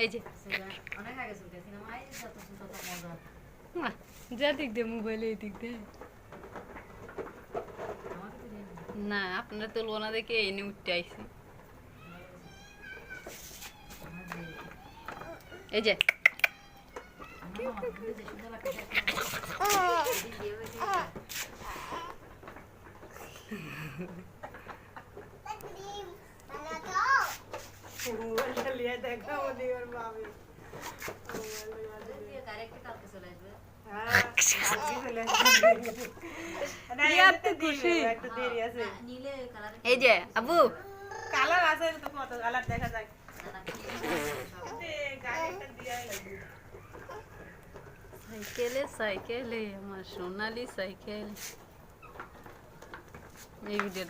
এই যে অনেক আগে চলতে সিনেমায় যত তত মজা। না, যা দিক দে মোবাইলে এই দিক দে আমাকে তো নিয়ে না, আপনারা তুলব না দেখে এনে উঠতে আইছি। এই যে যে সুন্দর লাগছে মোবাইলটা লিয়ে দেখা বলি ওর বাবি ডাইরেক্ট কালকে চলে আসবে। একটু দেরি আছে। নীলে কালার এই যে আবু কালার আছে তো কত কালার দেখা যায়। গাড়িটা দিয়ে লাগবে। সাইকেলে আমার সোনালি সাইকেল। এই ভিডিওটা